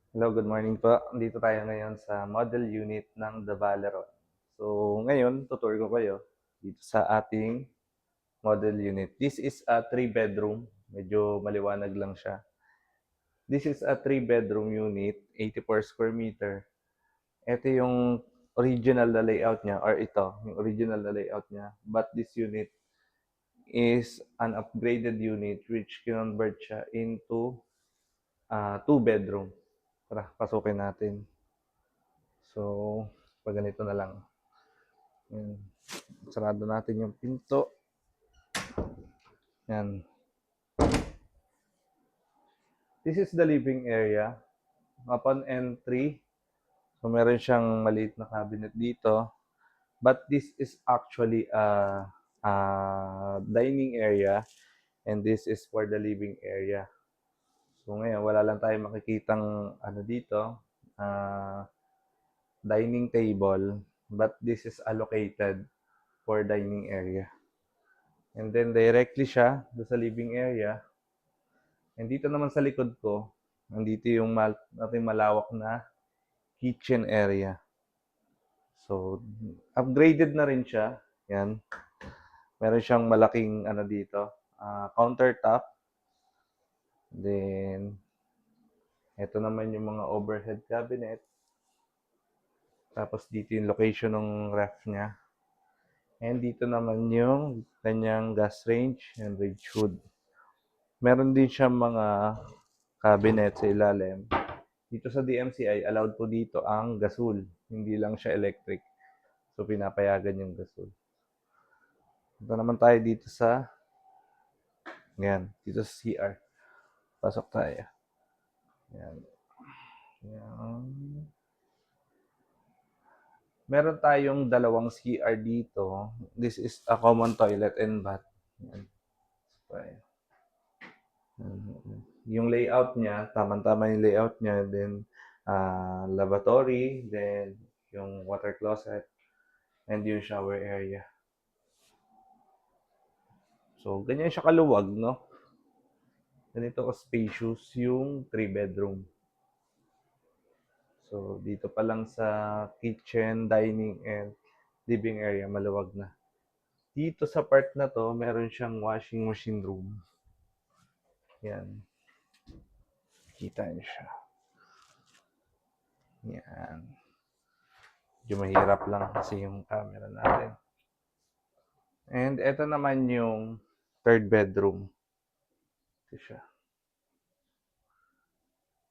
Hello, good morning po. Dito tayo ngayon sa model unit ng The Valeron. So, ngayon, tutur ko kayo dito sa ating model unit. This is a 3-bedroom. Medyo maliwanag lang siya. This is a 3-bedroom unit, 84 square meter. Ito yung original na layout niya, or ito, yung original na layout niya. But this unit is an upgraded unit which convert siya into 2-bedroom. Tara, pasukin natin. So, pag ganito na lang. Yan. Sarado natin yung pinto. Yan. This is the living area. Upon entry, so meron siyang maliit na cabinet dito. But this is actually a dining area and this is for the living area. So ngayon, wala lang tayong makikitang ano dito, dining table, but this is allocated for dining area. And then directly siya do sa living area. And dito naman sa likod ko, nandito yung ating malawak na kitchen area. So, upgraded na rin siya. Yan. Meron siyang malaking ano dito, countertop. Then, ito naman yung mga overhead cabinet. Tapos dito yung location ng ref niya. And dito naman yung kanyang gas range and range hood. Meron din siyang mga cabinet sa ilalim. Dito sa DMCI, allowed po dito ang gasol. Hindi lang siya electric. So, pinapayagan yung gasol. Punta naman tayo dito sa, yan, dito sa CR. Pasok tayo. Yan. Yan. Meron tayong dalawang CR dito. This is a common toilet and bath. Yan. So, yung layout niya, tama-tama yung layout niya. Then, lavatory. Then, yung water closet. And yung shower area. So, ganyan siya kaluwag, no? Ganito ka-spacious yung 3-bedroom. So, dito pa lang sa kitchen, dining, and living area, maluwag na. Dito sa part na to, meron siyang washing machine room. Yan. Kita niyo siya. Yan. Medyo mahirap lang kasi yung camera natin. And ito naman yung 3rd bedroom. Ito siya.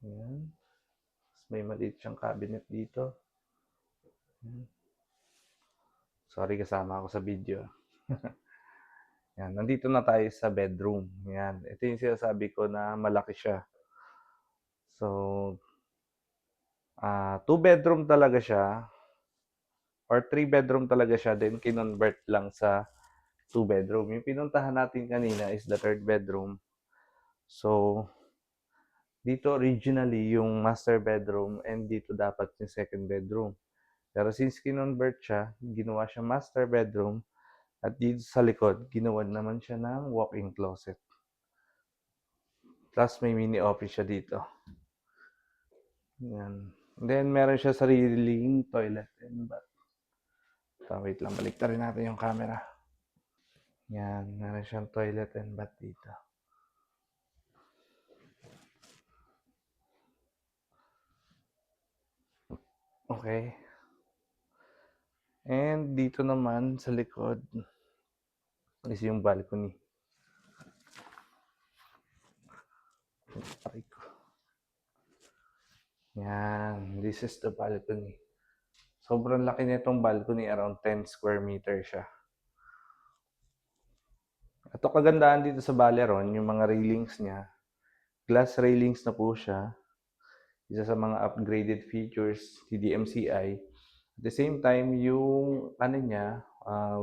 Yan. May maliit siyang cabinet dito. Sorry, kasama ako sa video. Yan, nandito na tayo sa bedroom. Yan, ito yung sinasabi ko na malaki siya. So, 2-bedroom talaga siya or 3-bedroom talaga siya, then kinonvert lang sa 2-bedroom. Yung pinuntahan natin kanina is the 3rd bedroom. So, dito originally yung master bedroom and dito dapat yung 2nd bedroom. Pero since kinonvert siya, ginawa siya master bedroom at dito sa likod, ginawa naman siya ng walk-in closet. Plus may mini office siya dito. Yan. Then meron siya sariling toilet and bath. So, wait lang, balik rin natin yung camera. Yan, meron siyang toilet and bath dito. Okay. And dito naman sa likod is yung balcony. Yan, this is the balcony. Sobrang laki nitong balcony, around 10 square meter siya. Ito kagandahan dito sa Valeron, yung mga railings niya. Glass railings na po siya. Isa sa mga upgraded features ni DMCI. At the same time, yung ano niya,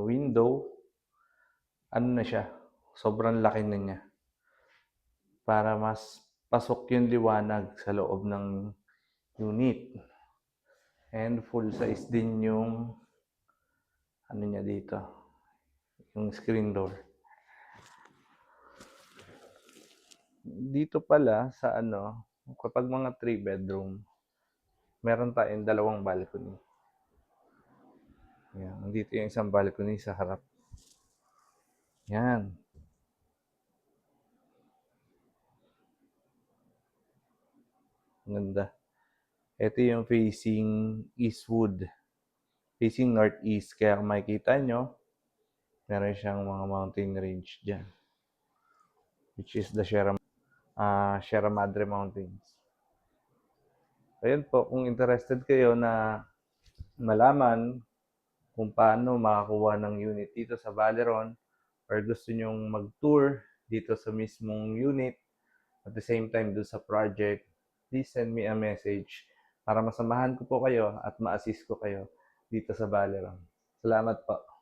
window, ano na siya, sobrang laki na niya. Para mas pasok yung liwanag sa loob ng unit. And full size din yung ano niya dito, yung screen door. Dito pala sa ano, Kapag mga 3 bedroom, meron tayong dalawang balcony. Yan, nandito yung isang balcony sa harap. Yan. Ganda. Ito yung facing eastwood. Facing northeast. Kaya kung makikita nyo, meron siyang mga mountain range dyan. Which is the Sierra Madre Mountains. Ayun po, kung interested kayo na malaman kung paano makakuha ng unit dito sa Valeron or gusto nyong mag-tour dito sa mismong unit at the same time doon sa project, please send me a message para masamahan ko po kayo at ma-assist ko kayo dito sa Valeron. Salamat po.